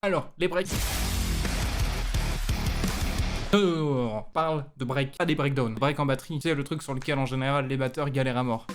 Alors, les breaks. On parle de break, pas des breakdowns. Break en batterie, c'est le truc sur lequel en général les batteurs galèrent à mort.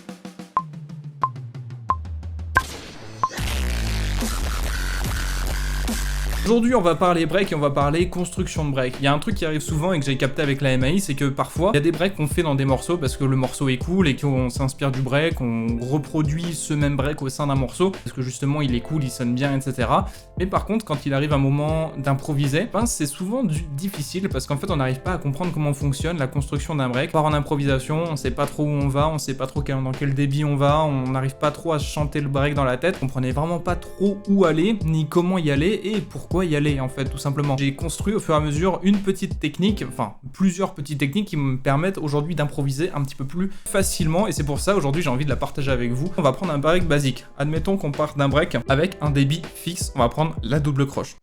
Aujourd'hui, on va parler break et on va parler construction de break. Il y a un truc qui arrive souvent et que j'ai capté avec la MAI, c'est que parfois, il y a des breaks qu'on fait dans des morceaux parce que le morceau est cool et qu'on s'inspire du break, on reproduit ce même break au sein d'un morceau parce que justement il est cool, il sonne bien, etc. Mais par contre, quand il arrive un moment d'improviser, c'est souvent difficile parce qu'en fait, on n'arrive pas à comprendre comment fonctionne la construction d'un break. Part en improvisation, on sait pas trop où on va, on sait pas trop dans quel débit on va, on n'arrive pas trop à chanter le break dans la tête, on comprenait vraiment pas trop où aller, ni comment y aller et pourquoi y aller en fait tout simplement. J'ai construit au fur et à mesure une petite technique, enfin plusieurs petites techniques qui me permettent aujourd'hui d'improviser un petit peu plus facilement et c'est pour ça aujourd'hui j'ai envie de la partager avec vous. On va prendre un break basique. Admettons qu'on parte d'un break avec un débit fixe, on va prendre la double croche.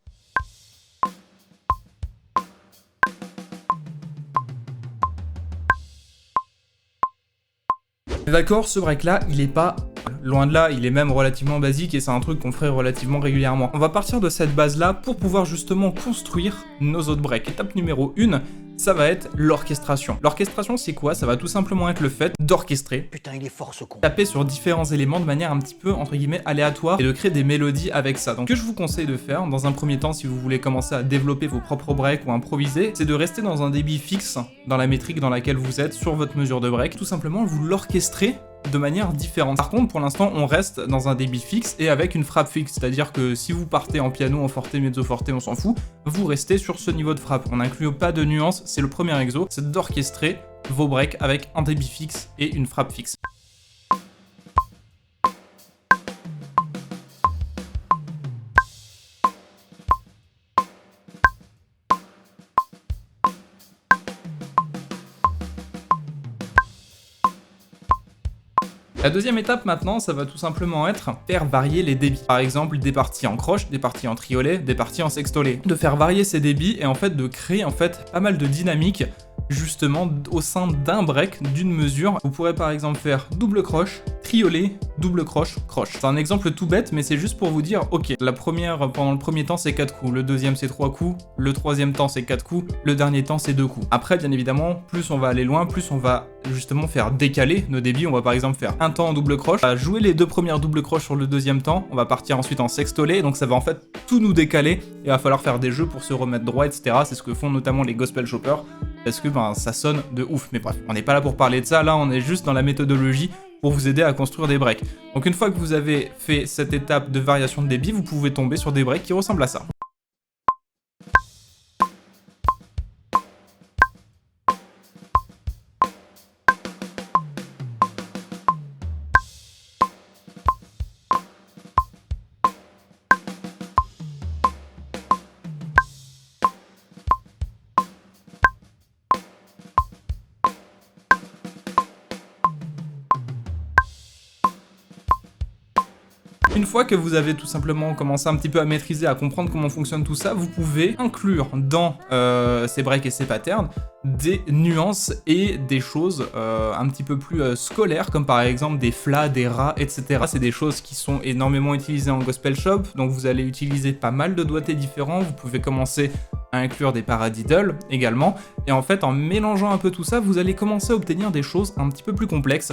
D'accord, ce break là, il est pas loin de là, il est même relativement basique et c'est un truc qu'on ferait relativement régulièrement. On va partir de cette base là pour pouvoir justement construire nos autres breaks. Étape numéro 1, ça va être l'orchestration. L'orchestration, c'est quoi? Ça va tout simplement être le fait d'orchestrer. Putain, il est fort ce con. Taper sur différents éléments de manière un petit peu, entre guillemets, aléatoire et de créer des mélodies avec ça. Donc, ce que je vous conseille de faire, dans un premier temps, si vous voulez commencer à développer vos propres breaks ou improviser, c'est de rester dans un débit fixe, dans la métrique dans laquelle vous êtes, sur votre mesure de break. Tout simplement, vous l'orchestrez de manière différente. Par contre, pour l'instant, on reste dans un débit fixe et avec une frappe fixe, c'est-à-dire que si vous partez en piano, en forte, mezzo forte, on s'en fout, vous restez sur ce niveau de frappe. On n'inclut pas de nuances, c'est le premier exo, c'est d'orchestrer vos breaks avec un débit fixe et une frappe fixe. La deuxième étape maintenant, ça va tout simplement être faire varier les débits. Par exemple, des parties en croche, des parties en triolet, des parties en sextolet. De faire varier ces débits et en fait de créer pas mal de dynamique justement au sein d'un break, d'une mesure. Vous pourrez par exemple faire double croche, triolet, double croche, croche. C'est un exemple tout bête, mais c'est juste pour vous dire, ok, la première, pendant le premier temps c'est 4 coups, le deuxième c'est 3 coups, le troisième temps c'est 4 coups, le dernier temps c'est 2 coups. Après, bien évidemment, plus on va aller loin, plus on va justement faire décaler nos débits. On va par exemple faire un temps en double croche, on va jouer les deux premières double croches sur le deuxième temps, on va partir ensuite en sextolet, donc ça va en fait tout nous décaler, et il va falloir faire des jeux pour se remettre droit, etc. C'est ce que font notamment les gospel choppers, parce que ça sonne de ouf. Mais bref, on n'est pas là pour parler de ça, là on est juste dans la méthodologie pour vous aider à construire des breaks. Donc une fois que vous avez fait cette étape de variation de débit, vous pouvez tomber sur des breaks qui ressemblent à ça. Une fois que vous avez tout simplement commencé un petit peu à maîtriser, à comprendre comment fonctionne tout ça, vous pouvez inclure dans ces breaks et ces patterns des nuances et des choses un petit peu plus scolaires, comme par exemple des flats, des rats, etc. C'est des choses qui sont énormément utilisées en gospel shop, donc vous allez utiliser pas mal de doigtés différents, vous pouvez commencer à inclure des paradiddles également, et en fait en mélangeant un peu tout ça, vous allez commencer à obtenir des choses un petit peu plus complexes.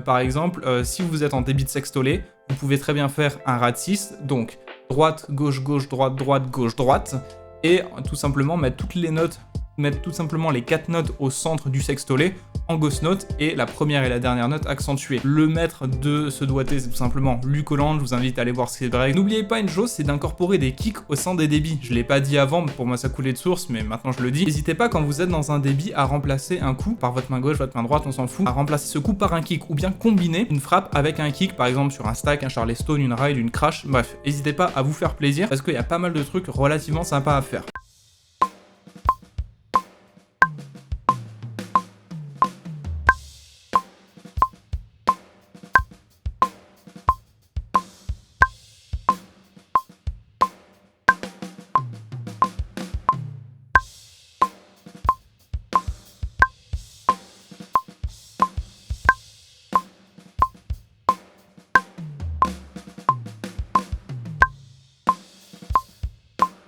Par exemple, si vous êtes en débit de sextolet, vous pouvez très bien faire un rat 6, donc droite, gauche, gauche, droite, droite, gauche, droite, et tout simplement mettre toutes les notes, mettre tout simplement les 4 notes au centre du sextolet en ghost note et la première et la dernière note accentuées. Le maître de ce doigté, c'est tout simplement Luc Holland, je vous invite à aller voir ces breaks. N'oubliez pas une chose, c'est d'incorporer des kicks au sein des débits. Je l'ai pas dit avant, pour moi ça coulait de source, mais maintenant je le dis. N'hésitez pas quand vous êtes dans un débit à remplacer un coup par votre main gauche, votre main droite, on s'en fout, à remplacer ce coup par un kick, ou bien combiner une frappe avec un kick, par exemple sur un stack, un charleston, une ride, une crash, bref. N'hésitez pas à vous faire plaisir, parce qu'il y a pas mal de trucs relativement sympas à faire.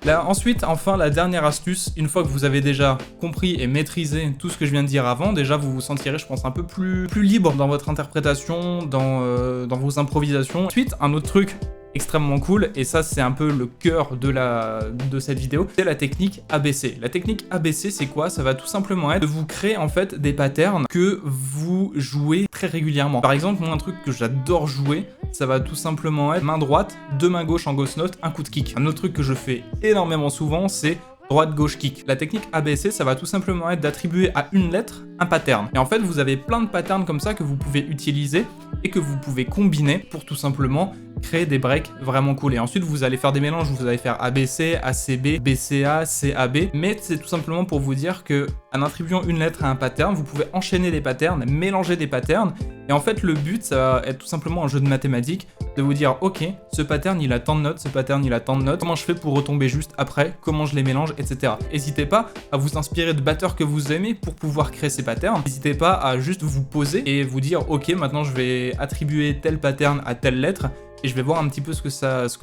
Là, ensuite, enfin, la dernière astuce, une fois que vous avez déjà compris et maîtrisé tout ce que je viens de dire avant, déjà vous vous sentirez, je pense, un peu plus libre dans votre interprétation, dans vos improvisations. Ensuite, un autre truc extrêmement cool, et ça c'est un peu le cœur de cette vidéo, c'est la technique ABC. La technique ABC, c'est quoi? Ça va tout simplement être de vous créer en fait des patterns que vous jouez très régulièrement. Par exemple, moi un truc que j'adore jouer, ça va tout simplement être main droite, deux mains gauche en ghost note, un coup de kick. Un autre truc que je fais énormément souvent, c'est droite-gauche kick. La technique ABC, ça va tout simplement être d'attribuer à une lettre un pattern. Et en fait, vous avez plein de patterns comme ça que vous pouvez utiliser et que vous pouvez combiner pour tout simplement créer des breaks vraiment cool. Et ensuite, vous allez faire des mélanges, vous allez faire ABC, ACB, BCA, CAB. Mais c'est tout simplement pour vous dire que en attribuant une lettre à un pattern, vous pouvez enchaîner des patterns, mélanger des patterns. Et en fait, le but, ça va être tout simplement un jeu de mathématiques, de vous dire, ok, ce pattern, il a tant de notes, ce pattern, il a tant de notes. Comment je fais pour retomber juste après? Comment je les mélange, etc. N'hésitez pas à vous inspirer de batteurs que vous aimez pour pouvoir créer ces patterns. N'hésitez pas à juste vous poser et vous dire, ok, maintenant je vais attribuer tel pattern à telle lettre et je vais voir un petit peu ce que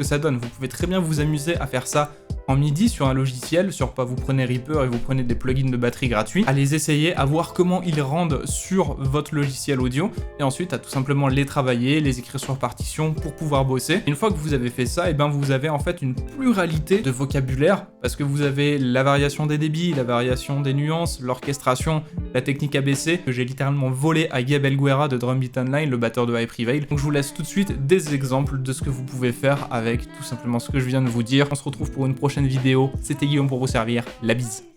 ça donne. Vous pouvez très bien vous amuser à faire ça en MIDI sur un logiciel, vous prenez Reaper et vous prenez des plugins de batterie gratuits, à les essayer, à voir comment ils rendent sur votre logiciel audio, et ensuite à tout simplement les travailler, les écrire sur partition pour pouvoir bosser. Une fois que vous avez fait ça, et ben vous avez en fait une pluralité de vocabulaire, parce que vous avez la variation des débits, la variation des nuances, l'orchestration, la technique ABC, que j'ai littéralement volé à Gabel Guerra de Drum Beat Online, le batteur de High Prevail. Donc je vous laisse tout de suite des exemples de ce que vous pouvez faire avec tout simplement ce que je viens de vous dire. On se retrouve pour une prochaine vidéo. C'était Guillaume pour vous servir. La bise.